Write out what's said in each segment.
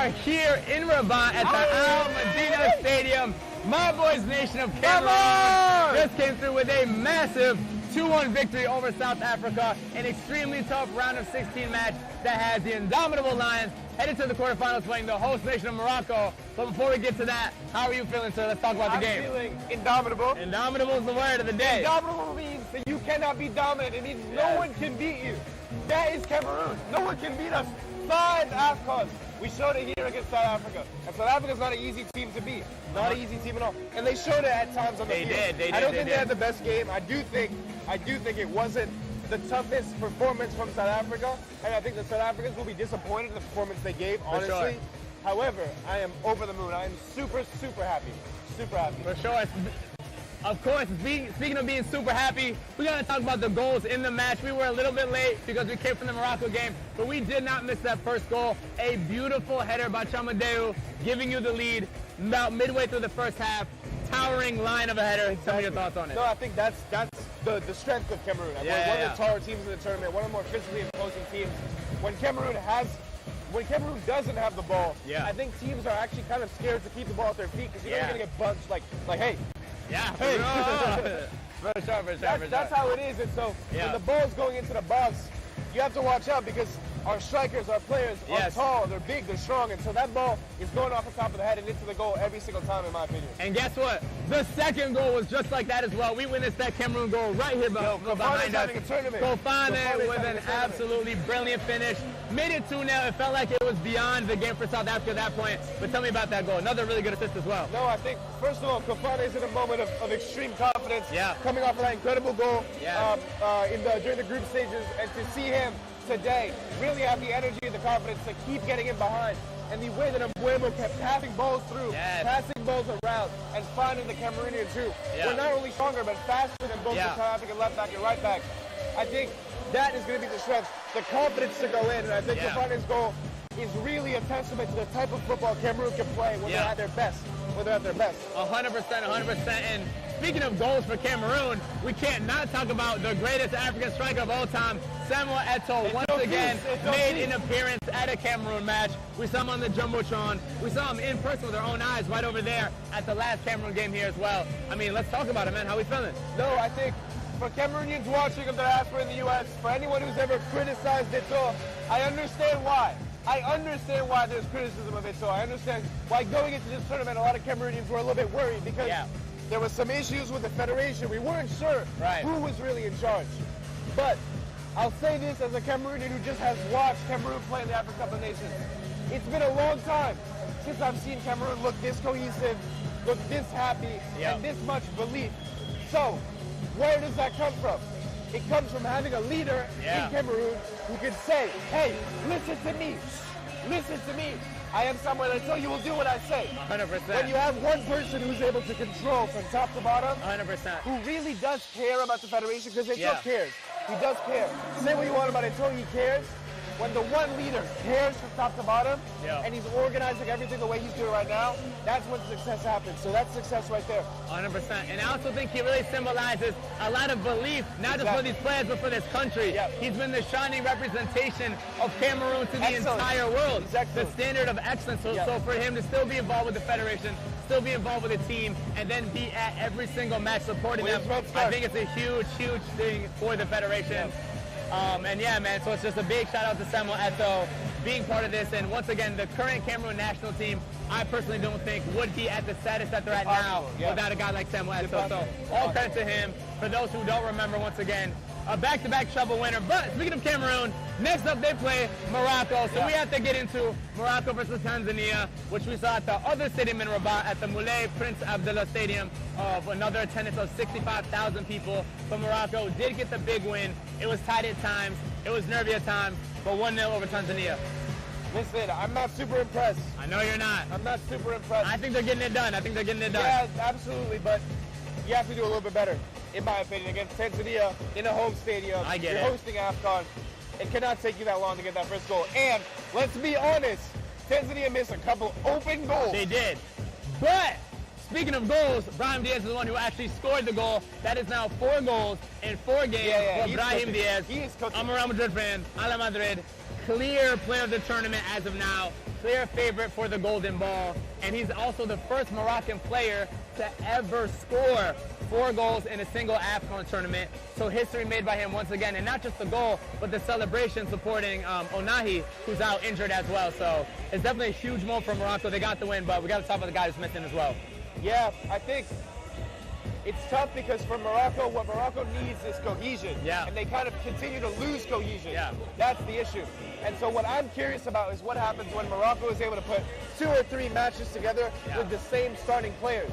are here in Rabat at the Al Madina Stadium. My boys nation of Cameroon just came through with a massive 2-1 victory over South Africa. An extremely tough round of 16 match that has the indomitable Lions headed to the quarterfinals playing the host nation of Morocco. But before we get to that, how are you feeling, sir? Let's talk about the game. I'm feeling indomitable. Indomitable is the word of the day. Indomitable means that you cannot be dominant. It means no one can beat you. That is Cameroon. No one can beat us. 5 AFCONs. We showed it here against South Africa. And South Africa's not an easy team to beat. Not an easy team at all. And they showed it at times on the field. I don't think they had the best game. I do think it wasn't the toughest performance from South Africa. And I think the South Africans will be disappointed in the performance they gave, honestly. Sure. However, I am over the moon. I am super, super happy. Super happy. For sure. Of course, speaking of being super happy, we got to talk about the goals in the match. We were a little bit late because we came from the Morocco game, but we did not miss that first goal. A beautiful header by Chamadeu, giving you the lead about midway through the first half. Towering line of a header. Tell me your thoughts on it. No, I think that's the strength of Cameroon. One of the taller teams in the tournament, one of the more physically imposing teams. When Cameroon doesn't have the ball, I think teams are actually kind of scared to keep the ball at their feet because you're going to get bunched like, hey. Yeah, hey. For sure. That's how it is. And so when the ball's going into the box, you have to watch out because our strikers, our players are tall, they're big, they're strong, and so that ball is going off the top of the head and into the goal every single time, in my opinion. And guess what? The second goal was just like that as well. We witnessed that Cameroon goal right here behind us. Kofane with an absolutely brilliant finish. Made it 2-0. It felt like it was beyond the game for South Africa at that point. But tell me about that goal. Another really good assist as well. No, I think, first of all, Kofane is in a moment of extreme confidence. Coming off of that incredible goal during the group stages, and to see him today really have the energy and the confidence to keep getting in behind, and the way that Mbuemo kept passing balls through, passing balls around, and finding the Cameroonians who were not only stronger but faster than both the South African left back and right back. I think that is going to be the strength, the confidence to go in, and I think Kofane's goal is really a testament to the type of football Cameroon can play when they're at their best. 100%. And speaking of goals for Cameroon, we can't not talk about the greatest African striker of all time, Samuel Eto'o. Once again, made an appearance at a Cameroon match. We saw him on the Jumbotron. We saw him in person with our own eyes right over there at the last Cameroon game here as well. I mean, let's talk about it, man. How are we feeling? No, I think for Cameroonians watching of the diaspora in the U.S., for anyone who's ever criticized Eto'o, I understand why. I understand why there's criticism of Eto'o. I understand why going into this tournament, a lot of Cameroonians were a little bit worried because there was some issues with the federation. We weren't sure who was really in charge. But I'll say this as a Cameroonian who just has watched Cameroon play in the African Cup of Nations. It's been a long time since I've seen Cameroon look this cohesive, look this happy, and this much belief. So, where does that come from? It comes from having a leader in Cameroon who can say, hey, listen to me. I am Samuel Eto'o, you will do what I say. 100%. When you have one person who's able to control from top to bottom, 100%, who really does care about the federation, because Eto'o cares. He does care. Say what you want about Eto'o, he cares. When the one leader cares from top to bottom, and he's organizing everything the way he's doing right now, that's when success happens. So that's success right there. 100%. And I also think he really symbolizes a lot of belief, not just for these players, but for this country. He's been the shining representation of Cameroon to the entire world. The standard of excellence. So for him to still be involved with the federation, still be involved with the team, and then be at every single match supporting them, I think it's a huge thing for the federation. And yeah, man, so it's just a big shout out to Samuel Eto'o being part of this. And once again, the current Cameroon national team, I personally don't think would be at the status that they're at now without a guy like Samuel Eto'o. So all credit to him. For those who don't remember, once again, a back-to-back treble winner. But speaking of Cameroon, next up they play Morocco. So we have to get into Morocco versus Tanzania, which we saw at the other stadium in Rabat, at the Moulay Prince Abdullah Stadium, of another attendance of 65,000 people. But Morocco did get the big win. It was tight at times. It was nervy at times, but 1-0 over Tanzania. Listen, I'm not super impressed. I know you're not. I'm not super impressed. I think they're getting it done. Yeah, absolutely, but you have to do a little bit better, in my opinion, against Tanzania in a home stadium. You're hosting AFCON. It cannot take you that long to get that first goal. And let's be honest, Tanzania missed a couple open goals. They did. But speaking of goals, Brahim Díaz is the one who actually scored the goal. That is now 4 goals in 4 games for Brahim Díaz. He is cooking. I'm a Real Madrid fan. A la Madrid. clear player of the tournament as of now, clear favorite for the Golden Ball, and he's also the first Moroccan player to ever score 4 goals in a single AFCON tournament. So history made by him once again, and not just the goal, but the celebration supporting Onahi, who's out injured as well. So it's definitely a huge moment for Morocco. They got the win, but we got to talk about the guy who's missing as well. Yeah, I think it's tough because for Morocco, what Morocco needs is cohesion. Yeah. And they kind of continue to lose cohesion. Yeah. That's the issue. And so what I'm curious about is what happens when Morocco is able to put 2 or 3 matches together with the same starting players.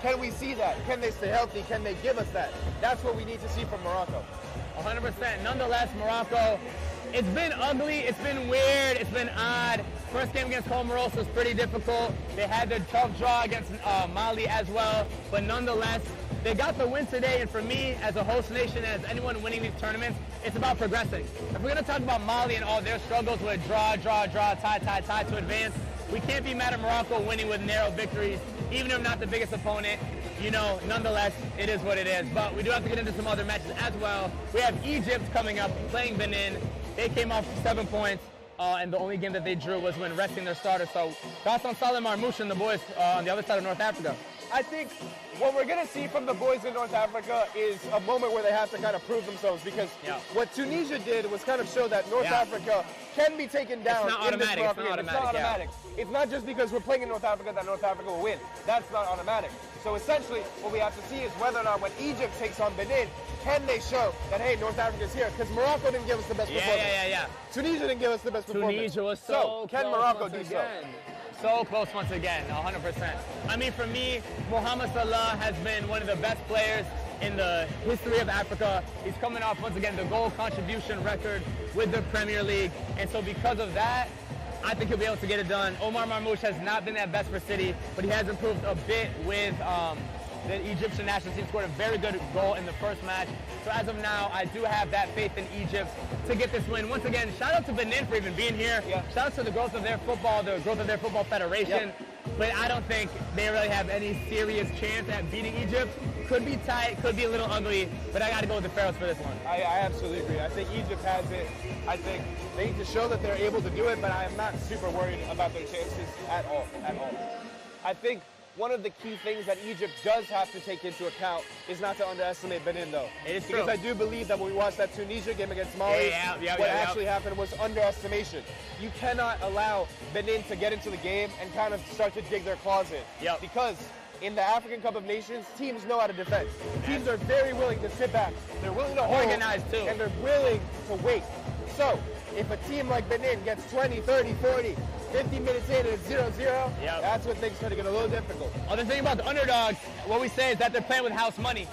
Can we see that? Can they stay healthy? Can they give us that? That's what we need to see from Morocco. 100%. Nonetheless, Morocco, it's been ugly, it's been weird, it's been odd. First game against Comoros was pretty difficult. They had their tough draw against Mali as well, but nonetheless, they got the win today, and for me, as a host nation, as anyone winning these tournaments, it's about progressing. If we're going to talk about Mali and all their struggles with draw, tie to advance, we can't be mad at Morocco winning with narrow victories, even if not the biggest opponent. You know, nonetheless, it is what it is. But we do have to get into some other matches as well. We have Egypt coming up, playing Benin. They came off 7 points, and the only game that they drew was when resting their starters. So, thoughts on Salah and the boys on the other side of North Africa? I think what we're going to see from the boys in North Africa is a moment where they have to kind of prove themselves, because what Tunisia did was kind of show that North Africa can be taken down. It's not automatic. It's not automatic. It's not just because we're playing in North Africa that North Africa will win. That's not automatic. So essentially, what we have to see is whether or not when Egypt takes on Benin, can they show that, hey, North Africa's here? Because Morocco didn't give us the best performance. Tunisia didn't give us the best performance. Tunisia was so can Morocco do so? So close once again, 100%. I mean, for me, Mohamed Salah has been one of the best players in the history of Africa. He's coming off, once again, the goal contribution record with the Premier League. And so because of that, I think he'll be able to get it done. Omar Marmoush has not been at best for City, but he has improved a bit with the Egyptian national team. Scored a very good goal in the first match. So as of now, I do have that faith in Egypt to get this win. Once again, shout out to Benin for even being here. Shout out to the growth of their football federation. But I don't think they really have any serious chance at beating Egypt. Could be tight, could be a little ugly, but I got to go with the Pharaohs for this one. I absolutely agree. I think Egypt has it. I think they need to show that they're able to do it, but I am not super worried about their chances at all. I think one of the key things that Egypt does have to take into account is not to underestimate Benin, though. It is because true. I do believe that when we watched that Tunisia game against Mali, what actually happened was underestimation. You cannot allow Benin to get into the game and kind of start to dig their claws in. Because in the African Cup of Nations, teams know how to defend. Teams are very willing to sit back. They're willing to organize too. And they're willing to wait. So, if a team like Benin gets 20, 30, 40, 50 minutes in and it's 0-0, that's when things start to get a little difficult. Other thing about the underdogs, what we say is that they're playing with house money.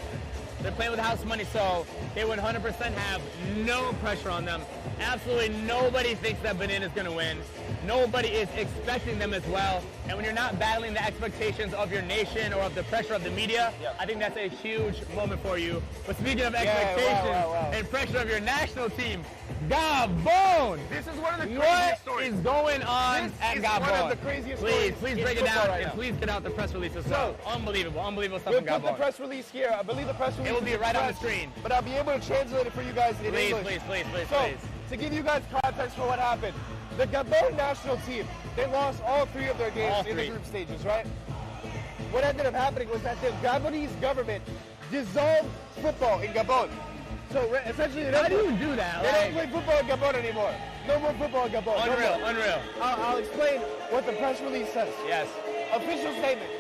They're playing with house money, so they would 100% have no pressure on them. Absolutely nobody thinks that Benin is going to win. Nobody is expecting them as well. And when you're not battling the expectations of your nation or of the pressure of the media, I think that's a huge moment for you. But speaking of expectations and pressure of your national team, Gabon! This is one of the craziest stories. What is going on at Gabon? One of the craziest stories. Please break it down and please get out the press release as well. Unbelievable stuff in Gabon. We'll put the press release here. I believe the press release will be right on the screen. But I'll be able to translate it for you guys in English. Please. So, to give you guys context for what happened, the Gabon national team, they lost all 3 of their games in the group stages, right? What ended up happening was that the Gabonese government dissolved football in Gabon. So essentially, how do you do that? They don't play football in Gabon anymore. No more football in Gabon. Unreal. I'll explain what the press release says. Yes. Official statement.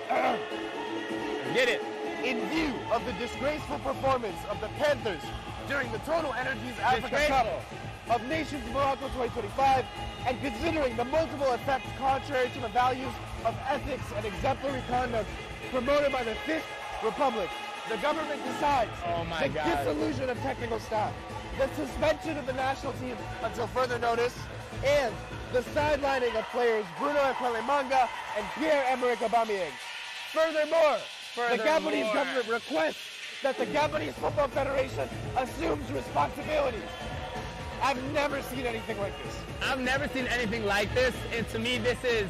Get it. In view of the disgraceful performance of the Panthers during the Total Energies Africa Cup of Nations Morocco 2025, and considering the multiple effects contrary to the values of ethics and exemplary conduct promoted by the Fifth Republic, the government decides the dissolution of technical staff, the suspension of the national team until further notice, and the sidelining of players Bruno Ekwelemanga and Pierre-Emerick Aubameyang. Furthermore, the Gabonese government requests that the Gabonese Football Federation assumes responsibility. I've never seen anything like this. I've never seen anything like this, and to me, this is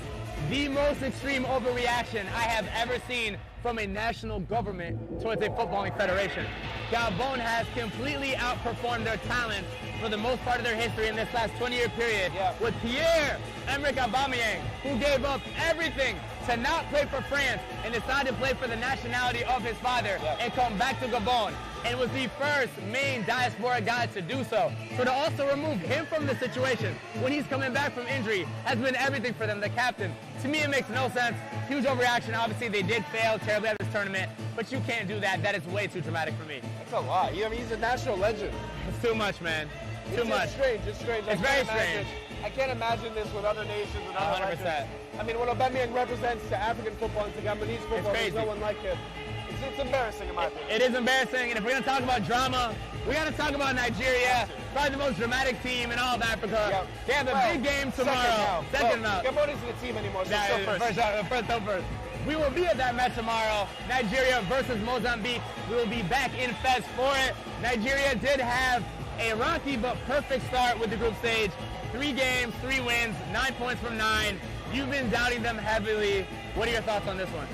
the most extreme overreaction I have ever seen from a national government towards a footballing federation. Gabon has completely outperformed their talent for the most part of their history in this last 20-year period with Pierre-Emerick Aubameyang, who gave up everything to not play for France and decided to play for the nationality of his father and come back to Gabon, and was the first main diaspora guy to do so. So to also remove him from the situation when he's coming back from injury has been everything for them, the captain. To me, it makes no sense. Huge overreaction. Obviously, they did fail terribly at this tournament, but you can't do that. That is way too dramatic for me. That's a lot. I mean, he's a national legend. It's too much, man. Too much. It's strange. It's strange. It's very strange. I can't imagine this with other nations and other 100%. legends. I mean, what Aubameyang represents to African football and to Gabonese football, there's no one like him. It's embarrassing in my opinion. It is embarrassing, and if we're going to talk about drama, we got to talk about Nigeria, probably the most dramatic team in all of Africa. They have a big game tomorrow. Second now. Gabon isn't a team anymore, so first. We will be at that match tomorrow, Nigeria versus Mozambique. We will be back in Fez for it. Nigeria did have a rocky but perfect start with the group stage. 3 games, 3 wins, 9 points from 9. You've been doubting them heavily. What are your thoughts on this one?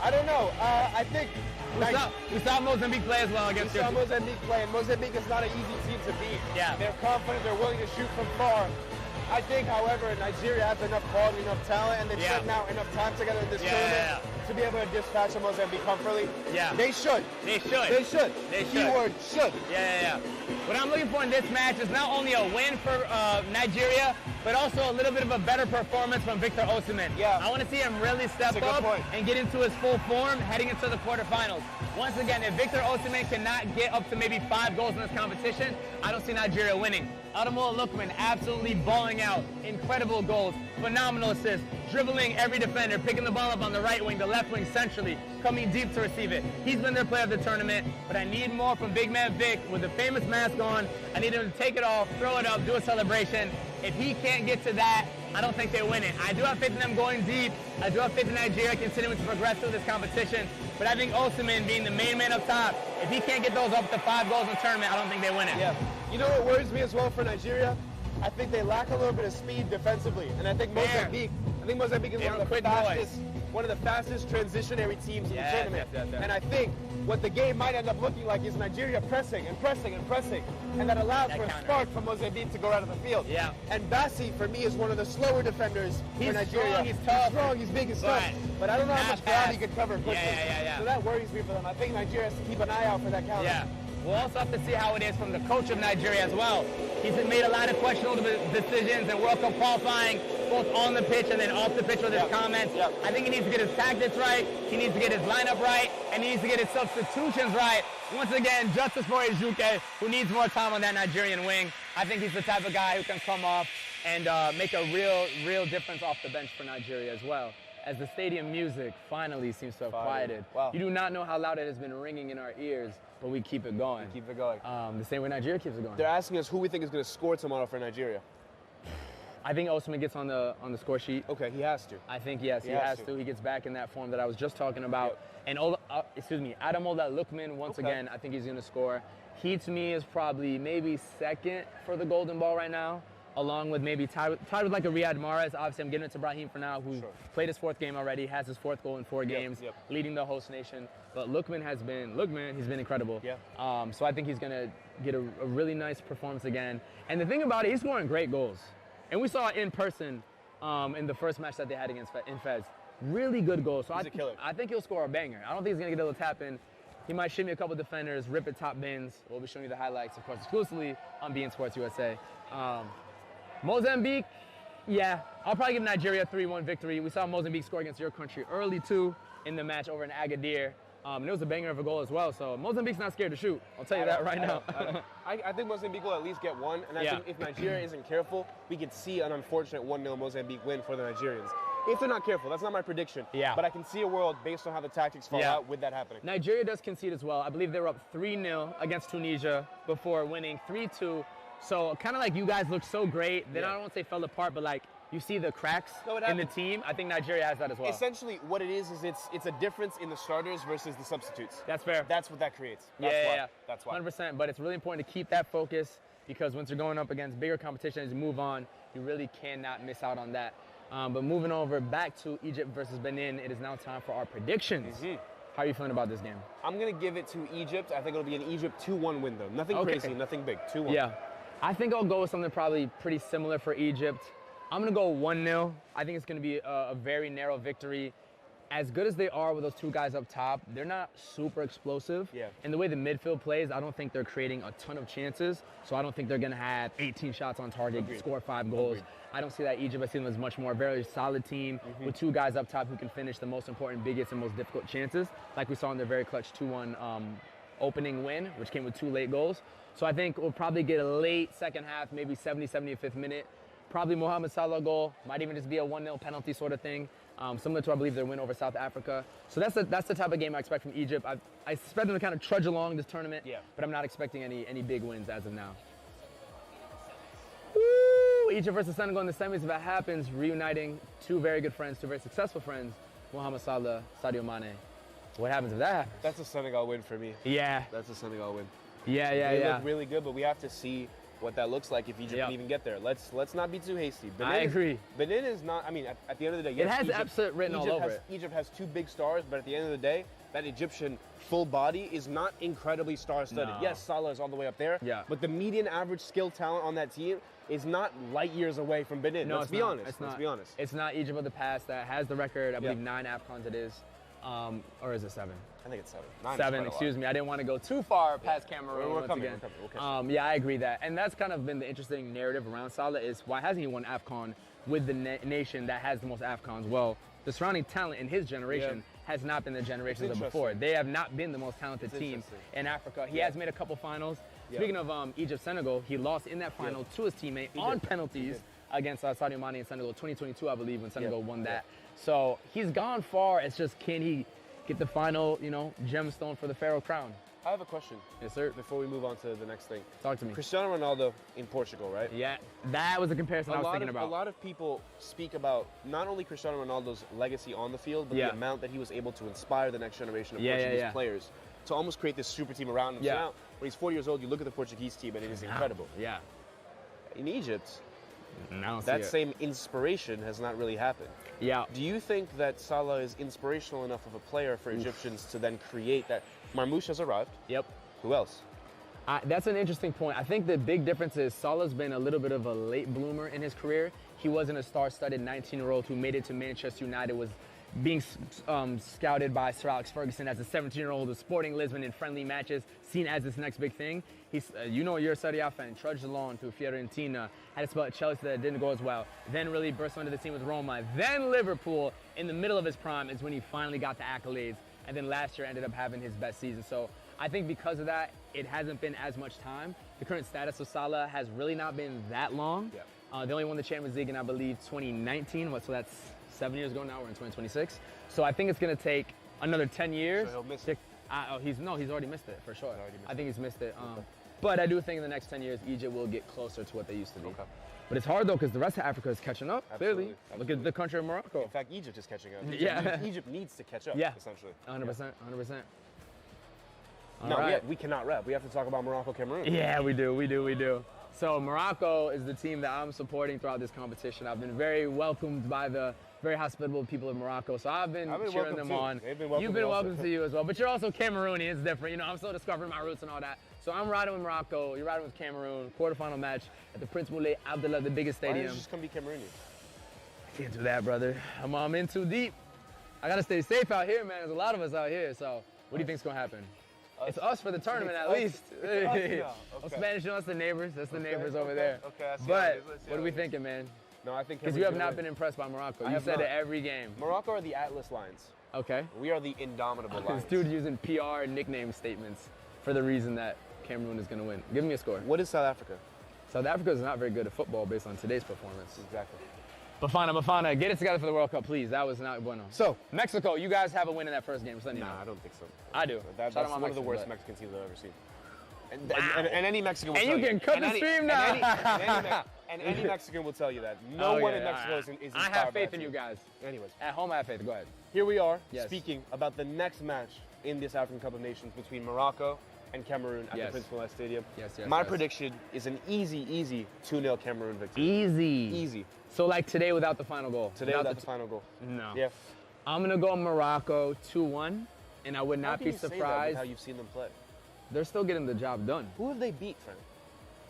I don't know. I think we saw Mozambique play as well against you. We saw Mozambique play, and Mozambique is not an easy team to beat. Yeah. They're confident. They're willing to shoot from far. I think, however, Nigeria has enough quality, enough talent, and they've spent now enough time together in this tournament to be able to dispatch a Mozambique comfortably. Yeah. They should. They should. They should. Keyword should. Yeah. What I'm looking for in this match is not only a win for Nigeria, but also a little bit of a better performance from Victor Osimhen. Yeah. I want to see him really step up and get into his full form heading into the quarterfinals. Once again, if Victor Osimhen cannot get up to maybe 5 goals in this competition, I don't see Nigeria winning. Ademola Lookman absolutely balling out. Incredible goals, phenomenal assists, dribbling every defender, picking the ball up on the right wing, the left wing centrally, coming deep to receive it. He's been their player of the tournament, but I need more from big man Vic with the famous mask on. I need him to take it off, throw it up, do a celebration. If he can't get to that, I don't think they win it. I do have faith in them going deep. I do have faith in Nigeria continuing to progress through this competition. But I think Osimhen being the main man up top, if he can't get those up to 5 goals in the tournament, I don't think they win it. Yeah. You know what worries me as well for Nigeria? I think they lack a little bit of speed defensively. And I think Mozambique is one of the fastest transitionary teams in the tournament. And I think what the game might end up looking like is Nigeria pressing and pressing and pressing. And that allows for a spark for Mozambique to go out of the field. Yeah. And Bassi, for me, is one of the slower defenders for Nigeria. He's tough. He's strong, he's big and tough. But I don't know how much ground he could cover quickly. Yeah. So that worries me for them. I think Nigeria has to keep an eye out for that counter. Yeah. We'll also have to see how it is from the coach of Nigeria as well. He's made a lot of questionable decisions in World Cup qualifying, both on the pitch and then off the pitch with his comments. I think he needs to get his tactics right, he needs to get his lineup right, and he needs to get his substitutions right. Once again, justice for Ejuke, who needs more time on that Nigerian wing. I think he's the type of guy who can come off and make a real difference off the bench for Nigeria as well. As the stadium music finally seems to have quieted. Wow. You do not know how loud it has been ringing in our ears, but we keep it going. The same way Nigeria keeps it going. They're asking us who we think is going to score tomorrow for Nigeria. I think Osimhen gets on the score sheet. Okay, he has to. I think, yes, he has to. He gets back in that form that I was just talking about. And Ademola Lookman, once again, I think he's going to score. He, to me, is probably maybe second for the Golden Ball right now, along with maybe tied with like a Riyad Mahrez. Obviously, I'm giving it to Brahim for now, who played his 4th game already, has his 4th goal in 4 games, leading the host nation. But Lookman, he's been incredible. So I think he's going to get a really nice performance again. And the thing about it, he's scoring great goals. And we saw it in person in the first match that they had in Fez. Really good goals. So I think he'll score a banger. I don't think he's going to get a little tap in. He might shimmy a couple defenders, rip it top bins. We'll be showing you the highlights, of course, exclusively on beIN Sports USA. Mozambique, I'll probably give Nigeria a 3-1 victory. We saw Mozambique score against your country early, too, in the match over in Agadir. And it was a banger of a goal as well. So Mozambique's not scared to shoot. I'll tell you that right now. I think Mozambique will at least get 1. And I think if Nigeria isn't careful, we could see an unfortunate 1-0 Mozambique win for the Nigerians. If they're not careful, that's not my prediction. But I can see a world based on how the tactics fall out with that happening. Nigeria does concede as well. I believe they were up 3-0 against Tunisia before winning 3-2. So kind of like you guys look so great. Then I don't want to say fell apart, but like you see the cracks in the team. I think Nigeria has that as well. Essentially, what it is it's a difference in the starters versus the substitutes. That's fair. That's what that creates. That's why. 100%. But it's really important to keep that focus because once you're going up against bigger competition as you move on, you really cannot miss out on that. But moving over back to Egypt versus Benin, it is now time for our predictions How are you feeling about this game? I'm going to give it to Egypt. I think it'll be an Egypt 2-1 win, though. Nothing crazy, nothing big. 2-1. Yeah. I think I'll go with something probably pretty similar for Egypt. I'm going to go 1-0. I think it's going to be a very narrow victory. As good as they are with those two guys up top, they're not super explosive. Yeah. And the way the midfield plays, I don't think they're creating a ton of chances. So I don't think they're going to have 18 shots on target, score 5 goals. I don't see that. Egypt, I see them as much more a very solid team with two guys up top who can finish the most important, biggest, and most difficult chances, like we saw in their very clutch 2-1 opening win, which came with 2 late goals. So I think we'll probably get a late second half, maybe 70, 75th minute. Probably Mohamed Salah goal. Might even just be a 1-0 penalty sort of thing. Similar to, I believe, their win over South Africa. So that's the type of game I expect from Egypt. I expect them to kind of trudge along this tournament, but I'm not expecting any big wins as of now. Woo! Egypt versus Senegal in the semis, if that happens, reuniting two very good friends, two very successful friends, Mohamed Salah, Sadio Mane. What happens if that happens? That's a Senegal win for me. Yeah. That's a Senegal win. They look really good, but we have to see what that looks like if Egypt can even get there. Let's not be too hasty. I agree. Benin is not, I mean, at the end of the day, yes, it has Egypt written all over it. Egypt has 2 big stars, but at the end of the day, that Egyptian full body is not incredibly star-studded. No. Yes, Salah is all the way up there, but the median average skill talent on that team is not light years away from Benin. No, Let's be honest. Let's be honest. It's not Egypt of the past that has the record. I believe 9 AFCONs it is. Or is it 7? I think it's 7. 7, excuse me. I didn't want to go too far past Cameroon We're coming. Yeah, I agree that. And that's kind of been the interesting narrative around Salah is why hasn't he won AFCON with the nation that has the most AFCONs? Well, the surrounding talent in his generation has not been the generations of before. They have not been the most talented team in Africa. He has made a couple finals. Speaking of Egypt-Senegal, he lost in that final to his teammate on penalties against Sadio Mane in Senegal 2022, I believe, when Senegal won that. So he's gone far. It's just, can he get the final, gemstone for the Pharaoh crown? I have a question. Yes, sir. Before we move on to the next thing. Talk to me. Cristiano Ronaldo in Portugal, right? Yeah, that was a comparison I was thinking about. A lot of people speak about not only Cristiano Ronaldo's legacy on the field, but the amount that he was able to inspire the next generation of Portuguese players to almost create this super team around him. So now, when he's 40 years old, you look at the Portuguese team, and it is incredible. Yeah. In Egypt, that same inspiration has not really happened. Yeah. Do you think that Salah is inspirational enough of a player for Egyptians to then create that? Marmoush has arrived. Yep. Who else? That's an interesting point. I think the big difference is Salah's been a little bit of a late bloomer in his career. He wasn't a star-studded 19-year-old who made it to Manchester United, was being scouted by Sir Alex Ferguson as a 17-year-old with Sporting Lisbon in friendly matches, seen as this next big thing. He's, you're a Serie A fan, trudged along through Fiorentina, had a spell at Chelsea that didn't go as well, then really burst onto the scene with Roma, then Liverpool. In the middle of his prime is when he finally got the accolades, and then last year ended up having his best season. So I think because of that, it hasn't been as much time. The current status of Salah has really not been that long. They only won the Champions League in, I believe, 2019, so that's 7 years ago now. We're in 2026. So I think it's going to take another 10 years. So he'll miss it. He's already missed it, for sure. I think he's missed it. But I do think in the next 10 years, Egypt will get closer to what they used to be. But it's hard, though, because the rest of Africa is catching up, clearly. Look at the country of Morocco. In fact, Egypt is catching up. Egypt needs to catch up, essentially. 100%, 100%. We cannot rep. We have to talk about Morocco, Cameroon. Yeah, we do. So Morocco is the team that I'm supporting throughout this competition. I've been very welcomed by the very hospitable people of Morocco. So I've been cheering them on. You've been welcome to you as well. But you're also Cameroonian. It's different. I'm still discovering my roots and all that. So I'm riding with Morocco. You're riding with Cameroon. Quarterfinal match at the Prince Moulay Abdallah, the biggest stadium. Why don't you just come be Cameroonian? I can't do that, brother. I'm in too deep. I got to stay safe out here, man. There's a lot of us out here. So what do you think's going to happen? It's us for the tournament, at least. Spanish, that's the neighbors. That's the neighbors over there. But what are we thinking, man? No, I think because you have not been impressed by Morocco. You said it every game. Morocco are the Atlas Lions. Okay. We are the Indomitable Lions. This dude using PR and nickname statements for the reason that Cameroon is going to win. Give me a score. What is South Africa? South Africa is not very good at football based on today's performance. Exactly. Bafana, get it together for the World Cup, please. That was not bueno. So, Mexico, you guys have a win in that first game. Nah, I don't think so. I do. That's one of the worst Mexican teams I've ever seen. And any Mexican will tell you. And you can cut the stream now. And any Mexican will tell you that. No one in Mexico is inspired. I have faith in you guys. Anyways. At home, I have faith. Go ahead. Here we are speaking about the next match in this African Cup of Nations between Morocco and Cameroon at the Prince Moulay Stadium. My prediction is an easy 2-0 Cameroon victory. Easy. So like today without the final goal? Today without the final goal. No. Yeah. I'm going to go Morocco 2-1. And I would not be How can you say that with surprised. how you've seen them play? They're still getting the job done. Who have they beat, Frank?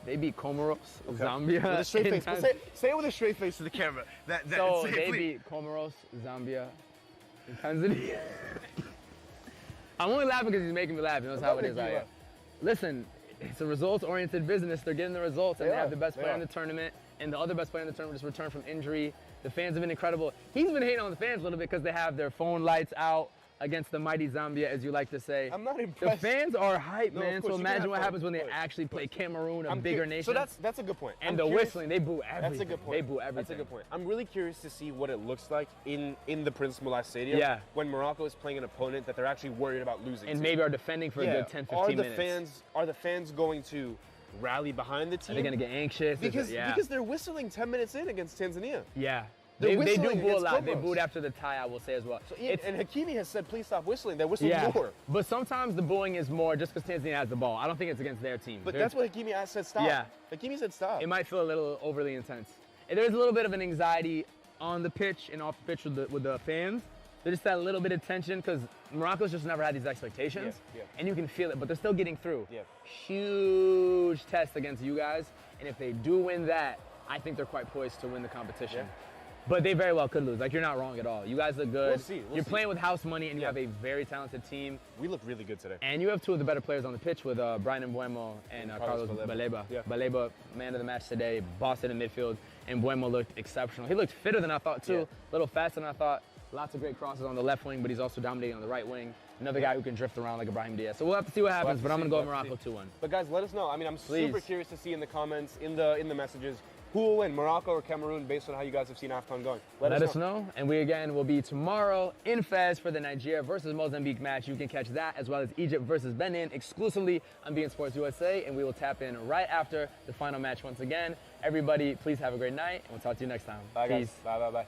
They beat Comoros, Zambia. With a straight and face. Tanz- Say it with a straight face to the camera. So say it, they please. beat Comoros, Zambia, and Tanzania. I'm only laughing because he's making me laugh. He knows how it is out here. Listen, it's a results-oriented business. They're getting the results, and they have the best player in the tournament, and the other best player in the tournament just returned from injury. The fans have been incredible. He's been hating on the fans a little bit because they have their phone lights out against the mighty Zambia, as you like to say. I'm not impressed. The fans are hype, No, man. of course, So you can imagine have what fun. happens when they Of course, actually play Cameroon, a I'm bigger curious. nation. So that's a good point. And I'm the curious. whistling, they boo everything. That's a good point. They boo everything. That's a good point. I'm really curious to see what it looks like in the Prince Moulay Stadium when Morocco is playing an opponent that they're actually worried about losing And to. maybe are defending for a good 10, 15 minutes. Are the fans going to rally behind the team? Are they going to get anxious? Because they're whistling 10 minutes in against Tanzania. Yeah. They're They do whistling boo a against lot. They Comoros. booed after the tie, I will say as well. So, and Hakimi has said, please stop whistling. They're whistling more. But sometimes the booing is more just because Tanzania has the ball. I don't think it's against their team. But that's what Hakimi said, stop. Yeah. Hakimi said stop. It might feel a little overly intense. And there's a little bit of an anxiety on the pitch and off the pitch with the fans. There's just that little bit of tension because Morocco's just never had these expectations. And you can feel it, but they're still getting through. Huge test against you guys. And if they do win that, I think they're quite poised to win the competition. But they very well could lose. Like, you're not wrong at all. You guys look good. We'll see. You're playing with house money, and you have a very talented team. We look really good today. And you have two of the better players on the pitch with Brahim Díaz and Carlos Baleba. Baleba, man of the match today, bossed it in midfield, and Buemo looked exceptional. He looked fitter than I thought, too. A little faster than I thought. Lots of great crosses on the left wing, but he's also dominating on the right wing. Another guy who can drift around like a Brahim Díaz. So we'll have to see what happens, but I'm going to go with Morocco 2-1. But guys, let us know. I mean, I'm super curious to see in the comments, in the messages, who will win, Morocco or Cameroon, based on how you guys have seen AFCON going. Let us know. And we, again, will be tomorrow in Fez for the Nigeria versus Mozambique match. You can catch that as well as Egypt versus Benin exclusively on beIN Sports USA, and we will tap in right after the final match once again. Everybody, please have a great night, and we'll talk to you next time. Bye, Peace. Guys. Bye.